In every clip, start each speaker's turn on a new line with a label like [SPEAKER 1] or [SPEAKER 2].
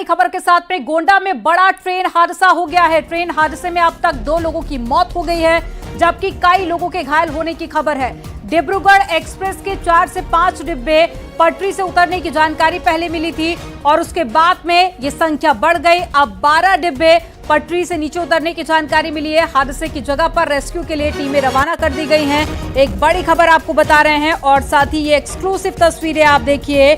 [SPEAKER 1] खबर के साथ में गोंडा में बड़ा ट्रेन हादसा हो गया है। ट्रेन हादसे में अब तक 2 लोगों की मौत हो गई है, जबकि कई लोगों के घायल होने की खबर है। डिब्रूगढ़ एक्सप्रेस के 4 से 5 डिब्बे पटरी से उतरने की जानकारी पहले मिली थी और उसके बाद में ये संख्या बढ़ गई। अब 12 डिब्बे पटरी से नीचे उतरने की जानकारी मिली है। हादसे की जगह पर रेस्क्यू के लिए टीमें रवाना कर दी गई हैं। एक बड़ी खबर आपको बता रहे हैं और साथ ही ये एक्सक्लूसिव तस्वीरें आप देखिए,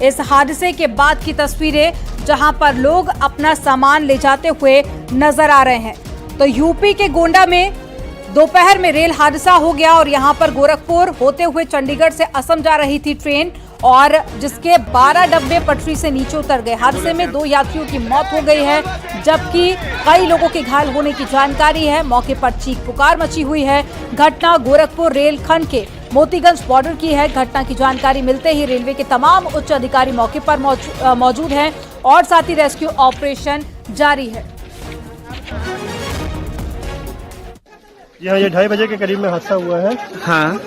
[SPEAKER 1] इस हादसे के बाद की तस्वीरें जहां पर लोग अपना सामान ले जाते हुए नजर आ रहे हैं। तो यूपी के गोंडा में दोपहर में रेल हादसा हो गया और यहां पर गोरखपुर होते हुए चंडीगढ़ से असम जा रही थी ट्रेन और जिसके 12 डब्बे पटरी से नीचे उतर गए। हादसे में 2 यात्रियों की मौत हो गई है, जबकि कई लोगों के घायल होने की जानकारी है। मौके पर चीख पुकार मची हुई है। घटना गोरखपुर रेलखंड के मोतीगंज बॉर्डर की है। घटना की जानकारी मिलते ही रेलवे के तमाम उच्च अधिकारी मौके पर मौजूद हैं और साथ ही रेस्क्यू ऑपरेशन जारी है।
[SPEAKER 2] यहाँ ये 2:30 बजे के करीब में हादसा हुआ है।
[SPEAKER 3] हाँ।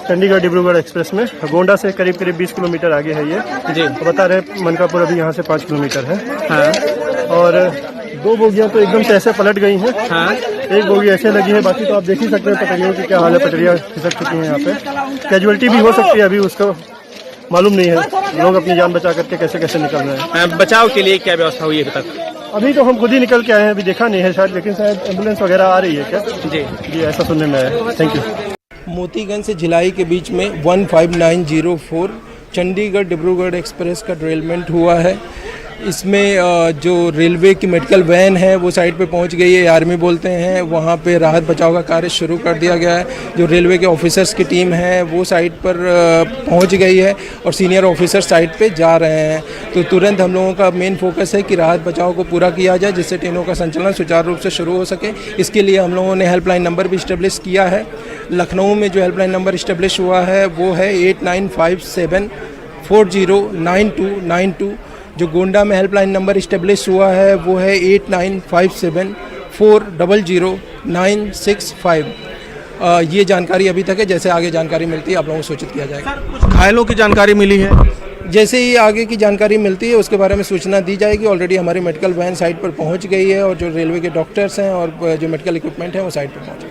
[SPEAKER 2] चंडीगढ़ डिब्रूगढ़ एक्सप्रेस में गोंडा से करीब 20 किलोमीटर आगे है ये
[SPEAKER 3] जी।
[SPEAKER 2] तो बता रहे मनकापुर अभी यहाँ से 5 किलोमीटर है।
[SPEAKER 3] हाँ।
[SPEAKER 2] और 2 बोगियां तो एकदम से ऐसे पलट गई हैं।
[SPEAKER 3] हाँ।
[SPEAKER 2] एक बोगी ऐसे लगी है, बाकी तो आप देख ही सकते हैं पटरियों की क्या हाल है। पटरियां खिसक चुकी हैं यहाँ पे। कैजुअलिटी भी हो सकती है, अभी उसको मालूम नहीं है। लोग अपनी जान बचा करके कैसे कैसे निकल रहे हैं।
[SPEAKER 3] बचाव के लिए क्या व्यवस्था हुई है अभी तक?
[SPEAKER 2] अभी तो हम खुद ही निकल के आए हैं, अभी देखा नहीं है शायद, लेकिन शायद एम्बुलेंस वगैरह आ रही है क्या? जी ऐसा सुनने में आया। Thank you.
[SPEAKER 4] मोतीगंज से भिलाई के बीच में 15904 चंडीगढ़ डिब्रूगढ़ एक्सप्रेस का डिरेलमेंट हुआ है। इसमें जो रेलवे की मेडिकल वैन है वो साइड पे पहुंच गई है, आर्मी बोलते हैं। वहाँ पे राहत बचाव का कार्य शुरू कर दिया गया है। जो रेलवे के ऑफिसर्स की टीम है वो साइड पर पहुंच गई है और सीनियर ऑफिसर साइड पे जा रहे हैं। तो तुरंत हम लोगों का मेन फोकस है कि राहत बचाव को पूरा किया जाए, जिससे ट्रेनों का संचालन सुचारू रूप से शुरू हो सके। इसके लिए हम लोगों ने हेल्पलाइन नंबर भी इस्टेब्लिश किया है। लखनऊ में जो हेल्पलाइन नंबर इस्टेब्लिश हुआ है वो है 8957409292। जो गोंडा में हेल्पलाइन नंबर इस्टेब्लिश हुआ है वो है 8957400965। ये जानकारी अभी तक है। जैसे आगे जानकारी मिलती है आप लोगों को सूचित किया जाएगा।
[SPEAKER 3] कुछ घायलों की जानकारी मिली है?
[SPEAKER 4] जैसे ही आगे की जानकारी मिलती है उसके बारे में सूचना दी जाएगी। ऑलरेडी हमारी मेडिकल वैन साइट पर पहुंच गई है और जो रेलवे के डॉक्टर्स हैं और जो मेडिकल इक्विपमेंट है वो साइट पर पहुंचे।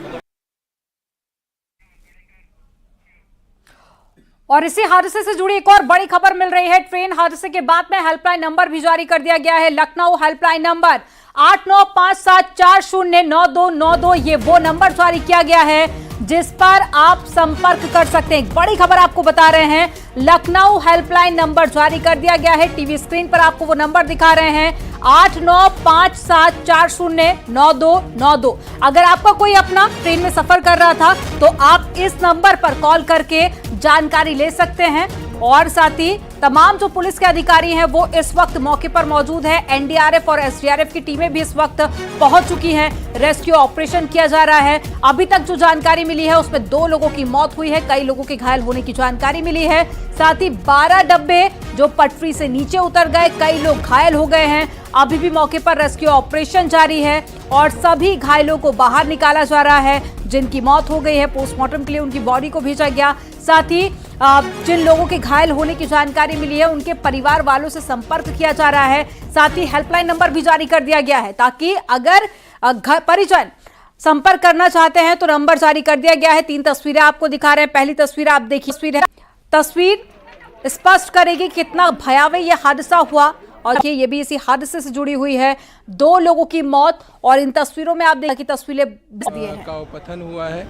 [SPEAKER 1] और इसी हादसे से जुड़ी एक और बड़ी खबर मिल रही है। ट्रेन हादसे के बाद में हेल्पलाइन नंबर भी जारी कर दिया गया है। लखनऊ हेल्पलाइन नंबर 8957409292 ये वो नंबर जारी किया गया है जिस पर आप संपर्क कर सकते हैं। एक बड़ी खबर आपको बता रहे हैं, लखनऊ हेल्पलाइन नंबर जारी कर दिया गया है। टीवी स्क्रीन पर आपको वो नंबर दिखा रहे हैं 8957409292। अगर आपका कोई अपना ट्रेन में सफर कर रहा था तो आप इस नंबर पर कॉल करके जानकारी ले सकते हैं। और साथ ही तमाम जो पुलिस के अधिकारी हैं वो इस वक्त मौके पर मौजूद है। एनडीआरएफ और एसडीआरएफ की टीमें भी इस वक्त पहुंच चुकी हैं। रेस्क्यू ऑपरेशन किया जा रहा है। अभी तक जो जानकारी मिली है उसमें 2 लोगों की मौत हुई है, कई लोगों के घायल होने की जानकारी मिली है। साथ ही 12 डब्बे जो पटरी से नीचे उतर गए, कई लोग घायल हो गए हैं। अभी भी मौके पर रेस्क्यू ऑपरेशन जारी है और सभी घायलों को बाहर निकाला जा रहा है। जिनकी मौत हो गई है पोस्टमार्टम के लिए उनकी बॉडी को भेजा गया। साथ ही जिन लोगों के घायल होने की जानकारी मिली है उनके परिवार वालों से संपर्क किया जा रहा है। साथ ही हेल्पलाइन नंबर भी जारी कर दिया गया है ताकि अगर परिजन संपर्क करना चाहते हैं तो नंबर जारी कर दिया गया है। 3 तस्वीरें आपको दिखा रहे हैं। पहली तस्वीर आप देखिए, तस्वीर स्पष्ट करेगी कितना भयावह यह हादसा हुआ और ये भी इसी हादसे से जुड़ी हुई है। 2 लोगों की मौत और इन तस्वीरों में आप देखिए तस्वीरें दिए हैं।
[SPEAKER 4] का पतन हुआ है।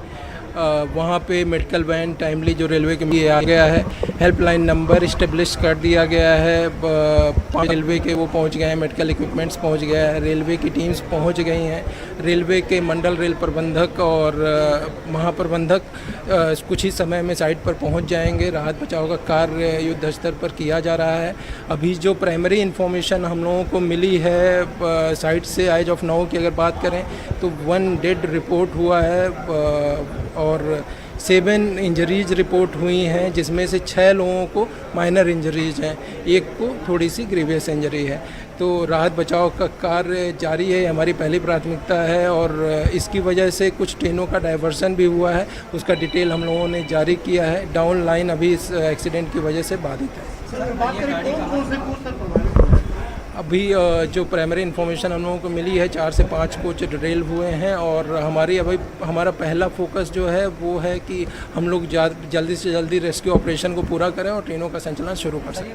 [SPEAKER 4] वहाँ पे मेडिकल वैन टाइमली जो रेलवे के लिए आ गया है। हेल्पलाइन नंबर इस्टेब्लिश कर दिया गया है। रेलवे के वो पहुँच गए हैं, मेडिकल इक्विपमेंट्स पहुँच गया है, रेलवे की टीम्स पहुँच गई हैं। रेलवे के मंडल रेल प्रबंधक और महाप्रबंधक कुछ ही समय में साइट पर पहुँच जाएंगे। राहत बचाव का कार्य युद्ध स्तर पर किया जा रहा है। अभी जो प्राइमरी इन्फॉर्मेशन हम लोगों को मिली है साइट से एज ऑफ नाउ की अगर बात करें तो 1 डेड रिपोर्ट हुआ है और 7 इंजरीज रिपोर्ट हुई हैं, जिसमें से 6 लोगों को माइनर इंजरीज हैं, एक को थोड़ी सी ग्रीवियस इंजरी है। तो राहत बचाव का कार्य जारी है, हमारी पहली प्राथमिकता है। और इसकी वजह से कुछ ट्रेनों का डाइवर्सन भी हुआ है, उसका डिटेल हम लोगों ने जारी किया है। डाउन लाइन अभी इस एक्सीडेंट की वजह से बाधित है। अभी जो प्राइमरी इन्फॉर्मेशन हम लोगों को मिली है 4 से 5 कोच डिटेल हुए हैं और हमारा पहला फोकस जो है वो है कि हम लोग जल्दी से जल्दी रेस्क्यू ऑपरेशन को पूरा करें और ट्रेनों का संचालन शुरू कर सकें।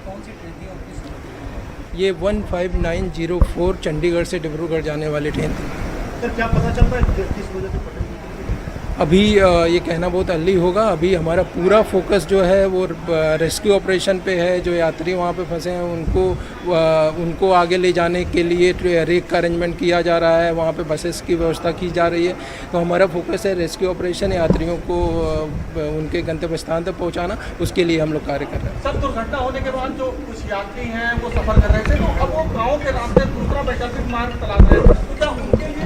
[SPEAKER 4] ये 15904 चंडीगढ़ से डिब्रूगढ़ जाने वाली ट्रेन थी।
[SPEAKER 2] सर क्या पता चलता है किस वजह से
[SPEAKER 4] अभी ये कहना बहुत अर्ली होगा। अभी हमारा पूरा फोकस जो है वो रेस्क्यू ऑपरेशन पे है। जो यात्री वहाँ पे फंसे हैं उनको आगे ले जाने के लिए रेक का अरेंजमेंट किया जा रहा है, वहाँ पे बसेस की व्यवस्था की जा रही है। तो हमारा फोकस है रेस्क्यू ऑपरेशन, यात्रियों को उनके गंतव्य स्थान तक पहुँचाना, उसके लिए हम लोग कार्य कर रहे हैं।
[SPEAKER 3] सर, दुर्घटना होने के बाद जो कुछ यात्री हैं वो सफर कर रहे थे, तो अब वो गाँव के रास्ते दूसरा वैकल्पिक मार्ग तलाश रहे हैं, तो क्या उनके लिए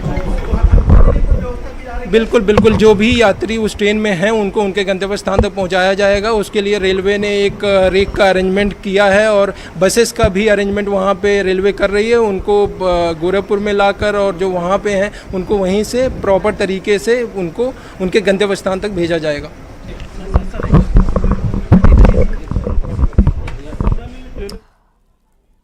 [SPEAKER 4] बिल्कुल बिल्कुल, जो भी यात्री उस ट्रेन में हैं उनको उनके गंतव्य स्थान तक पहुंचाया जाएगा। उसके लिए रेलवे ने एक रेक का अरेंजमेंट किया है और बसेस का भी अरेंजमेंट वहां पे रेलवे कर रही है। उनको गोरखपुर में लाकर और जो वहां पे हैं उनको वहीं से प्रॉपर तरीके से उनको उनके गंतव्य स्थान तक भेजा जाएगा।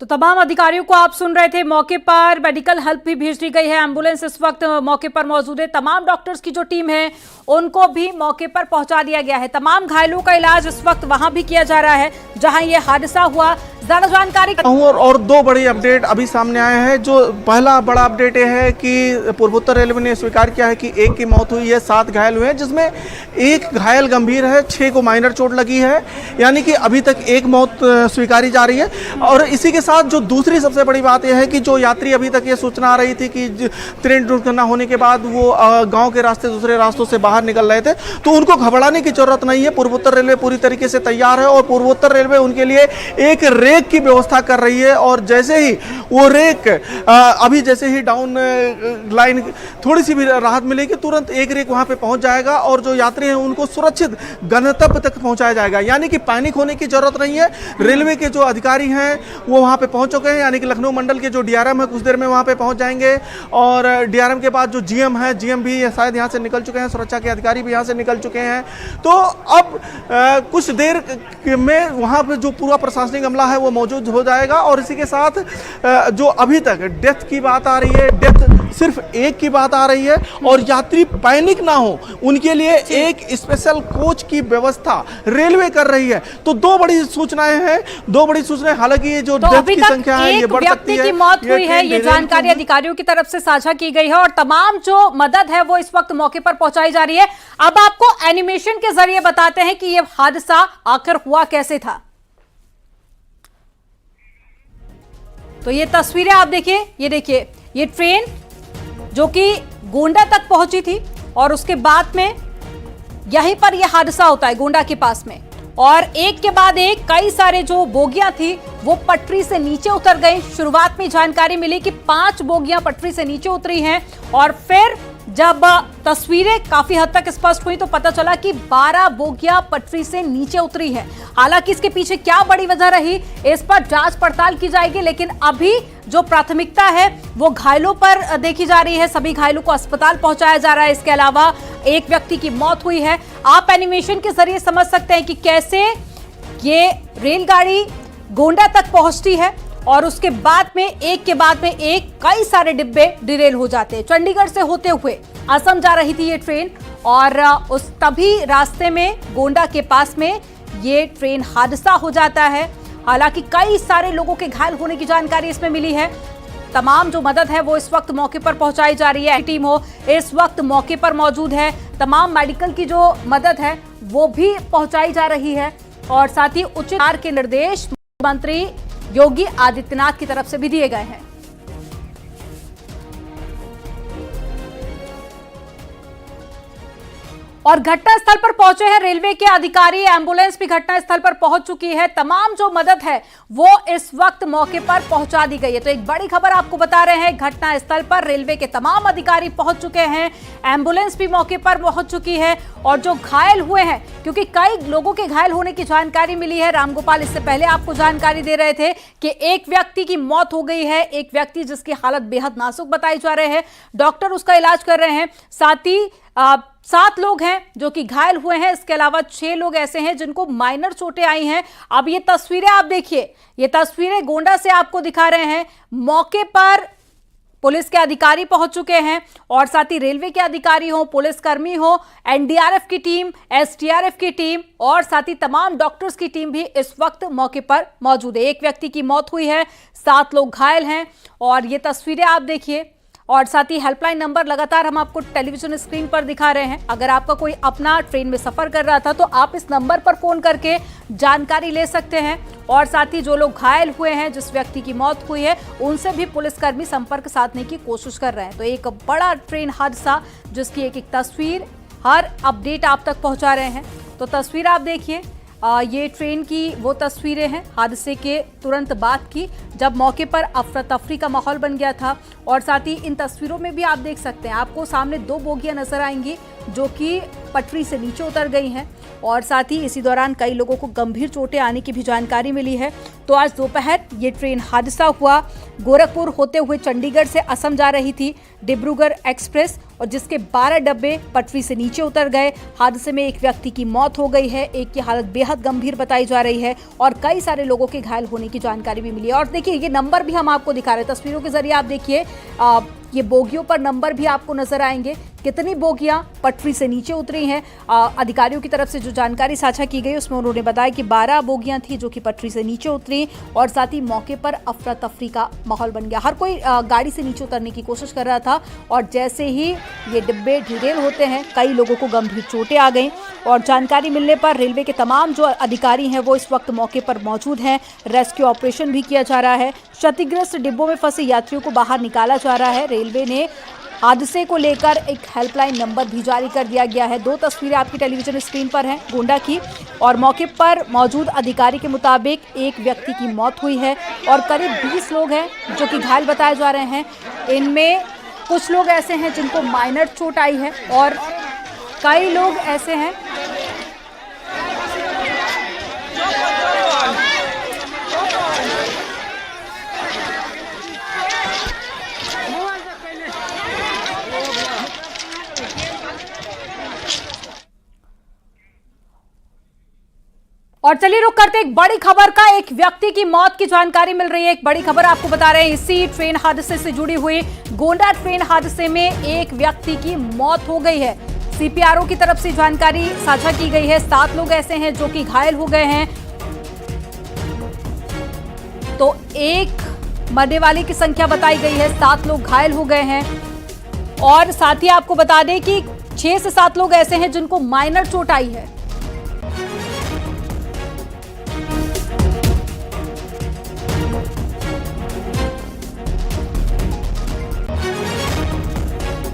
[SPEAKER 1] तो तमाम अधिकारियों को आप सुन रहे थे। मौके पर मेडिकल हेल्प भी भेज दी गई है, एम्बुलेंस इस वक्त मौके पर मौजूद है। तमाम डॉक्टर्स की जो टीम है उनको भी मौके पर पहुंचा दिया गया है। तमाम घायलों का इलाज इस वक्त वहां भी किया जा रहा है जहां ये हादसा हुआ। ज्यादा जानकारी
[SPEAKER 5] और 2 बड़ी अपडेट अभी सामने आए हैं। जो पहला बड़ा अपडेट ये है कि पूर्वोत्तर रेलवे ने स्वीकार किया है कि 1 की मौत हुई है, 7 घायल हुए हैं, जिसमें 1 घायल गंभीर है, 6 को माइनर चोट लगी है, यानी कि अभी तक 1 मौत स्वीकारी जा रही है। और इसी के साथ जो दूसरी सबसे बड़ी बात यह है कि जो यात्री अभी तक ये सूचना आ रही थी कि ट्रेन दुर्घटना होने के बाद वो गाँव के रास्ते दूसरे रास्तों से बाहर निकल रहे थे, तो उनको घबराने की जरूरत नहीं है। पूर्वोत्तर रेलवे पूरी तरीके से तैयार है और पूर्वोत्तर रेलवे उनके लिए एक रेक की व्यवस्था कर रही है। और जैसे ही वो रेक अभी जैसे ही डाउन लाइन थोड़ी सी भी राहत मिलेगी, तुरंत एक रेक वहां पे पहुंच जाएगा और जो यात्री हैं उनको सुरक्षित गंतव्य तक पहुंचाया जाएगा। यानी कि पैनिक होने की जरूरत नहीं है। रेलवे के जो अधिकारी हैं वो वहां पे पहुंच चुके हैं, यानी कि लखनऊ मंडल के जो डीआरएम है कुछ देर में वहां पे पहुंच जाएंगे और डीआरएम के बाद जो जीएम है, जीएम भी शायद यहां से निकल चुके हैं, सुरक्षा के अधिकारी भी यहां से निकल चुके हैं। तो अब कुछ देर में वहां पे जो पूरा प्रशासनिक अमला है वो मौजूद हो जाएगा। और इसी के साथ जो अभी तक डेथ की बात आ रही है, डेथ सिर्फ 1 की बात आ रही है और यात्री पैनिक ना हो उनके लिए एक स्पेशल कोच की व्यवस्था रेलवे कर रही है। तो 2 बड़ी सूचनाएं हैं, 2 बड़ी सूचनाएं। हालांकि ये जो डेथ की संख्या है ये बढ़ सकती है।
[SPEAKER 1] की मौत हुई है, ये जानकारी अधिकारियों की तरफ से साझा की गई है और तमाम जो मदद है वो इस वक्त मौके पर पहुंचाई जा रही है। अब आपको एनिमेशन के जरिए बताते हैं कि ये हादसा आखिर हुआ कैसे था। तो ये तस्वीरें आप देखिए, ये देखिए, ये ट्रेन जो कि गोंडा तक पहुंची थी और उसके बाद में यहीं पर यह हादसा होता है गोंडा के पास में। और एक के बाद एक कई सारे जो बोगियां थी वो पटरी से नीचे उतर गई। शुरुआत में जानकारी मिली कि 5 बोगियां पटरी से नीचे उतरी हैं और फिर जब तस्वीरें काफी हद तक स्पष्ट हुई तो पता चला कि 12 बोगियां पटरी से नीचे उतरी है। हालांकि इसके पीछे क्या बड़ी वजह रही इस पर जांच पड़ताल की जाएगी, लेकिन अभी जो प्राथमिकता है वो घायलों पर देखी जा रही है। सभी घायलों को अस्पताल पहुंचाया जा रहा है। इसके अलावा एक व्यक्ति की मौत हुई है। आप एनिमेशन के जरिए समझ सकते हैं कि कैसे ये रेलगाड़ी गोंडा तक पहुंचती है और उसके बाद में एक के बाद में एक कई सारे डिब्बे डिरेल हो जाते हैं। चंडीगढ़ से होते हुए असम जा रही थी ये ट्रेन और उस तभी रास्ते में गोंडा के पास में ये ट्रेन हादसा हो जाता है। हालांकि कई सारे लोगों के घायल होने की जानकारी इसमें मिली है। तमाम जो मदद है वो इस वक्त मौके पर पहुंचाई जा रही है। टीम हो इस वक्त मौके पर मौजूद है। तमाम मेडिकल की जो मदद है वो भी पहुंचाई जा रही है और साथ ही उचित के निर्देश मुख्यमंत्री योगी आदित्यनाथ की तरफ से भी दिए गए हैं। और घटनास्थल पर पहुंचे हैं रेलवे के अधिकारी, एम्बुलेंस भी घटनास्थल पर पहुंच चुकी है। तमाम जो मदद है वो इस वक्त मौके पर पहुंचा दी गई है। तो एक बड़ी खबर आपको बता रहे हैं, घटनास्थल पर रेलवे के तमाम अधिकारी पहुंच चुके हैं, एम्बुलेंस भी मौके पर पहुंच चुकी है और जो घायल हुए हैं, क्योंकि कई लोगों के घायल होने की जानकारी मिली है। रामगोपाल इससे पहले आपको जानकारी दे रहे थे कि एक व्यक्ति की मौत हो गई है, एक व्यक्ति जिसकी हालत बेहद नाजुक बताई जा रहे हैं, डॉक्टर उसका इलाज कर रहे हैं। साथ ही 7 लोग हैं जो कि घायल हुए हैं। इसके अलावा 6 लोग ऐसे हैं जिनको माइनर चोटें आई हैं। अब ये तस्वीरें आप देखिए, ये तस्वीरें गोंडा से आपको दिखा रहे हैं। मौके पर पुलिस के अधिकारी पहुंच चुके हैं और साथ ही रेलवे के अधिकारी हो, पुलिसकर्मी हो, एनडीआरएफ की टीम, एसडीआरएफ की टीम और साथ ही तमाम डॉक्टर्स की टीम भी इस वक्त मौके पर मौजूद है। 1 व्यक्ति की मौत हुई है, 7 लोग घायल हैं और ये तस्वीरें आप देखिए। और साथ ही हेल्पलाइन नंबर लगातार हम आपको टेलीविजन स्क्रीन पर दिखा रहे हैं। अगर आपका कोई अपना ट्रेन में सफर कर रहा था तो आप इस नंबर पर फोन करके जानकारी ले सकते हैं। और साथ ही जो लोग घायल हुए हैं, जिस व्यक्ति की मौत हुई है, उनसे भी पुलिसकर्मी संपर्क साधने की कोशिश कर रहे हैं। तो एक बड़ा ट्रेन हादसा जिसकी एक तस्वीर, हर अपडेट आप तक पहुंचा रहे हैं। तो तस्वीर आप देखिए, ये ट्रेन की वो तस्वीरें हैं हादसे के तुरंत बाद की, जब मौके पर अफरा तफरी का माहौल बन गया था। और साथ ही इन तस्वीरों में भी आप देख सकते हैं, आपको सामने 2 बोगियां नजर आएंगी जो कि पटरी से नीचे उतर गई हैं। और साथ ही इसी दौरान कई लोगों को गंभीर चोटें आने की भी जानकारी मिली है। तो आज दोपहर ये ट्रेन हादसा हुआ। गोरखपुर होते हुए चंडीगढ़ से असम जा रही थी डिब्रूगढ़ एक्सप्रेस, और जिसके 12 डब्बे पटरी से नीचे उतर गए। हादसे में 1 व्यक्ति की मौत हो गई है, एक की हालत बेहद गंभीर बताई जा रही है और कई सारे लोगों के घायल होने की जानकारी भी मिली है। और देखिए, ये नंबर भी हम आपको दिखा रहे हैं तस्वीरों के जरिए। आप देखिए, ये बोगियों पर नंबर भी आपको नजर आएंगे, कितनी बोगियां पटरी से नीचे उतरी हैं। अधिकारियों की तरफ से जो जानकारी साझा की गई उसमें उन्होंने बताया कि 12 बोगियां थी जो कि पटरी से नीचे उतरी और साथ ही मौके पर अफरा तफरी का माहौल बन गया। हर कोई गाड़ी से नीचे उतरने की कोशिश कर रहा था और जैसे ही ये डिब्बे डिरेल होते हैं, कई लोगों को गंभीर चोटें आ गई। और जानकारी मिलने पर रेलवे के तमाम जो अधिकारी हैं वो इस वक्त मौके पर मौजूद हैं। रेस्क्यू ऑपरेशन भी किया जा रहा है। क्षतिग्रस्त डिब्बों में फंसे यात्रियों को बाहर निकाला जा रहा है। रेलवे ने हादसे को लेकर एक हेल्पलाइन नंबर भी जारी कर दिया गया है। 2 तस्वीरें आपकी टेलीविजन स्क्रीन पर हैं गोंडा की, और मौके पर मौजूद अधिकारी के मुताबिक 1 व्यक्ति की मौत हुई है और करीब 20 लोग हैं जो कि घायल बताए जा रहे हैं। इनमें कुछ लोग ऐसे हैं जिनको माइनर चोट आई है और कई लोग ऐसे हैं और चलिए रुक करते एक बड़ी खबर का। एक व्यक्ति की मौत की जानकारी मिल रही है। एक बड़ी खबर आपको बता रहे हैं, इसी ट्रेन हादसे से जुड़ी हुई। गोंडा ट्रेन हादसे में 1 व्यक्ति की मौत हो गई है। सीपीआरओ की तरफ से जानकारी साझा की गई है। 7 लोग ऐसे हैं जो कि घायल हो गए हैं। तो 1 मरने वाले की संख्या बताई गई है, 7 लोग घायल हो गए हैं। और साथ ही आपको बता दें कि 6 से 7 लोग ऐसे हैं जिनको माइनर चोट आई है।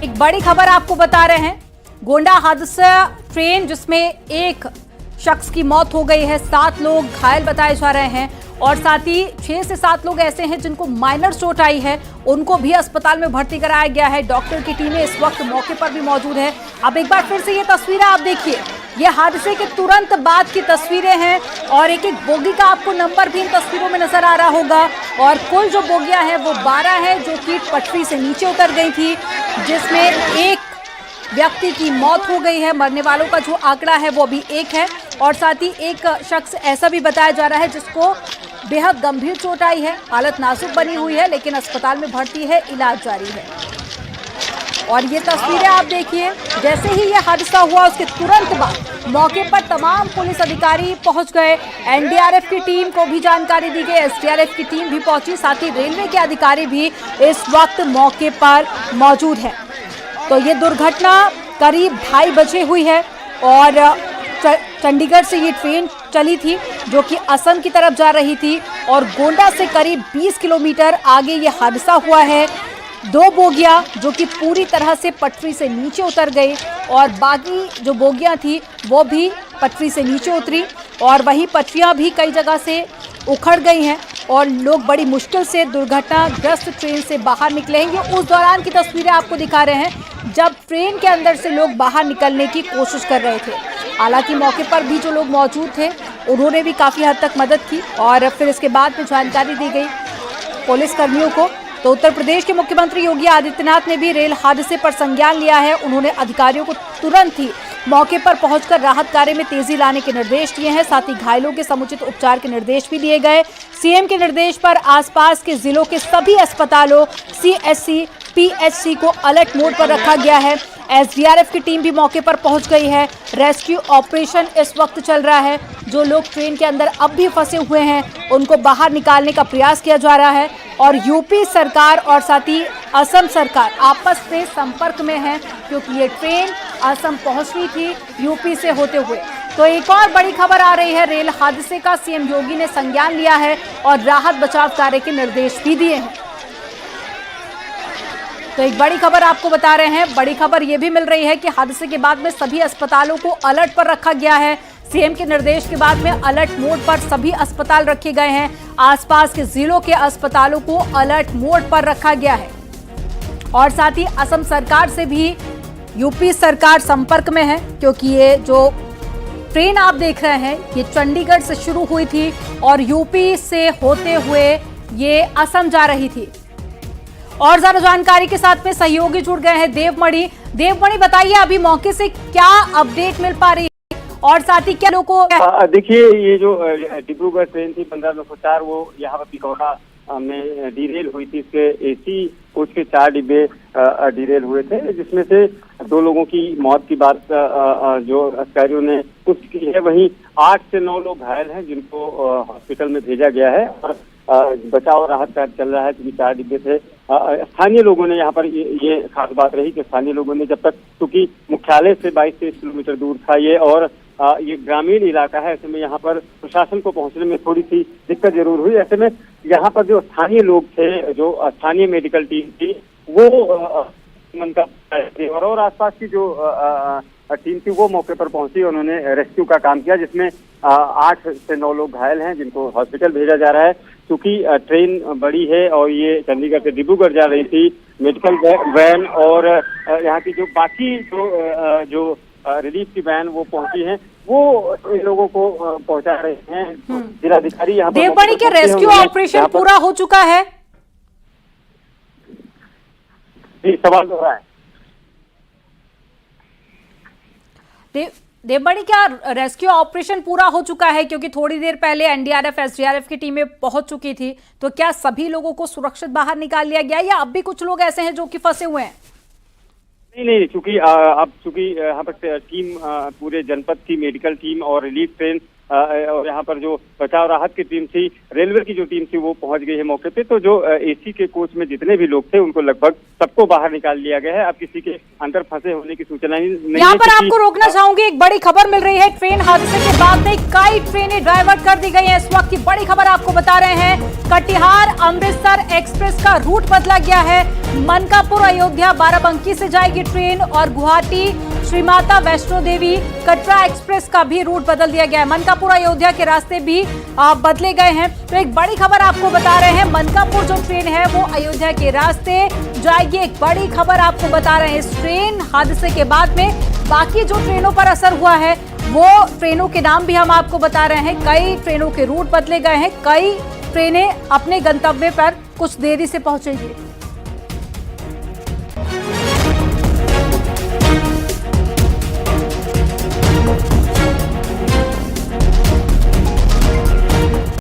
[SPEAKER 1] एक बड़ी खबर आपको बता रहे हैं, गोंडा हादसा ट्रेन जिसमें 1 शख्स की मौत हो गई है, 7 लोग घायल बताए जा रहे हैं। और साथ ही 6 से 7 लोग ऐसे हैं जिनको माइनर चोट आई है, उनको भी अस्पताल में भर्ती कराया गया है। डॉक्टर की टीमें इस वक्त मौके पर भी मौजूद है। अब एक बार फिर से ये तस्वीरें आप देखिए, ये हादसे के तुरंत बाद की तस्वीरें हैं और एक बोगी का आपको नंबर भी इन तस्वीरों में नजर आ रहा होगा। और कुल जो बोगियां हैं वो 12 हैं जो कि पटरी से नीचे उतर गई थी, जिसमें 1 व्यक्ति की मौत हो गई है। मरने वालों का जो आंकड़ा है वो अभी 1 है। और साथ ही 1 शख्स ऐसा भी बताया जा रहा है जिसको बेहद गंभीर चोट आई है, हालत नाजुक बनी हुई है, लेकिन अस्पताल में भर्ती है, इलाज जारी है। और ये तस्वीरें आप देखिए, जैसे ही ये हादसा हुआ उसके तुरंत बाद मौके पर तमाम पुलिस अधिकारी पहुंच गए। एनडीआरएफ की टीम को भी जानकारी दी गई, एसडीआरएफ की टीम भी पहुंची, साथ ही रेलवे के अधिकारी भी इस वक्त मौके पर मौजूद हैं। तो ये दुर्घटना करीब 2:30 बजे हुई है और चंडीगढ़ से ये ट्रेन चली थी जो कि असम की तरफ जा रही थी और गोंडा से करीब 20 किलोमीटर आगे ये हादसा हुआ है। 2 बोगियां जो कि पूरी तरह से पटरी से नीचे उतर गई और बाकी जो बोगियां थी वो भी पटरी से नीचे उतरी और वहीं पटरियां भी कई जगह से उखड़ गई हैं और लोग बड़ी मुश्किल से दुर्घटनाग्रस्त ट्रेन से बाहर निकले हैं। ये उस दौरान की तस्वीरें आपको दिखा रहे हैं जब ट्रेन के अंदर से लोग बाहर निकलने की कोशिश कर रहे थे। हालांकि मौके पर भी जो लोग मौजूद थे उन्होंने भी काफ़ी हद तक मदद की और फिर इसके बाद में जानकारी दी गई पुलिस कर्मियों को तो उत्तर प्रदेश के मुख्यमंत्री योगी आदित्यनाथ ने भी रेल हादसे पर संज्ञान लिया है। उन्होंने अधिकारियों को तुरंत ही मौके पर पहुंचकर राहत कार्य में तेजी लाने के निर्देश दिए हैं। साथ ही घायलों के समुचित उपचार के निर्देश भी दिए गए। सीएम के निर्देश पर आसपास के जिलों के सभी अस्पतालों, सीएचसी, पीएचसी को अलर्ट मोड पर रखा गया है। एसडीआरएफ की टीम भी मौके पर पहुंच गई है। रेस्क्यू ऑपरेशन इस वक्त चल रहा है। जो लोग ट्रेन के अंदर अब भी फंसे हुए हैं उनको बाहर निकालने का प्रयास किया जा रहा है। और यूपी सरकार और साथ ही असम सरकार आपस में संपर्क में है, क्योंकि ये ट्रेन असम पहुंचनी थी यूपी से होते हुए। तो एक और बड़ी खबर आ रही है, रेल हादसे का सीएम योगी ने संज्ञान लिया है और राहत बचाव कार्य के निर्देश भी दिए हैं। तो एक बड़ी खबर आपको बता रहे हैं। बड़ी खबर यह भी मिल रही है कि हादसे के बाद में सभी अस्पतालों को अलर्ट पर रखा गया है। सीएम के निर्देश के बाद में अलर्ट मोड पर सभी अस्पताल रखे गए हैं। आसपास के जिलों के अस्पतालों को अलर्ट मोड पर रखा गया है। और साथ ही असम सरकार से भी यूपी सरकार संपर्क में है, क्योंकि ये जो ट्रेन आप देख रहे हैं ये चंडीगढ़ से शुरू हुई थी और यूपी से होते हुए ये असम जा रही थी। और ज्यादा जानकारी के साथ में सहयोगी जुड़ गए हैं देवमणि। देवमणि, बताइए अभी मौके से क्या अपडेट मिल पा रही है और साथ ही क्या लोगों को।
[SPEAKER 6] देखिए, ये जो डिब्रूगढ़ ट्रेन थी 15/904 वो यहाँ पर पिकौड़ा में डीरेल हुई थी। इसके एसी कोच के 4 डिब्बे डीरेल हुए थे, जिसमें से 2 लोगों की मौत की बात जो अधिकारियों ने पुष्टि की है। वहीं 8 से 9 लोग घायल हैं, जिनको हॉस्पिटल में भेजा गया है और बचाव राहत कार्य चल रहा है, क्योंकि 4 डिब्बे थे। स्थानीय लोगों ने यहाँ पर ये खास बात रही कि स्थानीय लोगों ने, जब तक क्योंकि मुख्यालय से 22-23 किलोमीटर दूर था ये और ये ग्रामीण इलाका है, ऐसे में यहाँ पर प्रशासन को पहुंचने में थोड़ी सी दिक्कत जरूर हुई। ऐसे में यहाँ पर जो स्थानीय लोग थे, जो स्थानीय मेडिकल टीम थी, वो मनका और आसपास की जो टीम थी वो मौके पर पहुंची। उन्होंने रेस्क्यू का काम किया, जिसमें 8 से 9 लोग घायल हैं, जिनको हॉस्पिटल भेजा जा रहा है। क्योंकि ट्रेन बड़ी है और ये चंडीगढ़ से डिब्रूगढ़ जा रही थी, मेडिकल वैन और यहाँ की जो बाकी जो रिलीफ की वैन वो पहुंची हैं, वो इन लोगों को पहुंचा रहे हैं। जिलाधिकारी यहाँ पर
[SPEAKER 1] देवमणि के रेस्क्यू ऑपरेशन पूरा हो चुका है?
[SPEAKER 6] जी, सवाल हो रहा है।
[SPEAKER 1] देवमणि, क्या रेस्क्यू ऑपरेशन पूरा हो चुका है? क्योंकि थोड़ी देर पहले एनडीआरएफ, एसडीआरएफ की टीमें पहुंच चुकी थी, तो क्या सभी लोगों को सुरक्षित बाहर निकाल लिया गया या अब भी कुछ लोग ऐसे हैं जो कि फंसे हुए हैं?
[SPEAKER 6] नहीं, चूंकि अब यहाँ पर टीम पूरे जनपद की मेडिकल टीम और रिलीफ ट्रेन और यहाँ पर जो बचाव राहत की टीम थी, रेलवे की जो टीम थी, वो पहुंच गई है मौके पे। तो जो एसी के कोच में जितने भी लोग थे उनको लगभग सबको बाहर निकाल लिया गया है। अब किसी के अंदर फंसे होने की सूचना नहीं है।
[SPEAKER 1] यहाँ पर आपको रोकना चाहूंगी, एक बड़ी खबर मिल रही है। ट्रेन हादसे के बाद में कई ट्रेनें डाइवर्ट कर दी गई हैं। इस वक्त की बड़ी खबर आपको बता रहे हैं, कटिहार अमृतसर एक्सप्रेस का रूट बदला गया है। मनकापुर अयोध्या बाराबंकी से जाएगी ट्रेन और गुवाहाटी श्री माता वैष्णो देवी कटरा एक्सप्रेस का भी रूट बदल दिया गया है। मनकापुर अयोध्या के रास्ते भी बदले गए हैं। तो एक बड़ी खबर आपको बता रहे हैं, मनकापुर जो ट्रेन है वो अयोध्या के रास्ते जाएगी। एक बड़ी खबर आपको बता रहे हैं, इस ट्रेन हादसे के बाद में बाकी जो ट्रेनों पर असर हुआ है वो ट्रेनों के नाम भी हम आपको बता रहे हैं। कई ट्रेनों के रूट बदले गए हैं, कई ट्रेनें अपने गंतव्य पर कुछ देरी से पहुंचेंगी।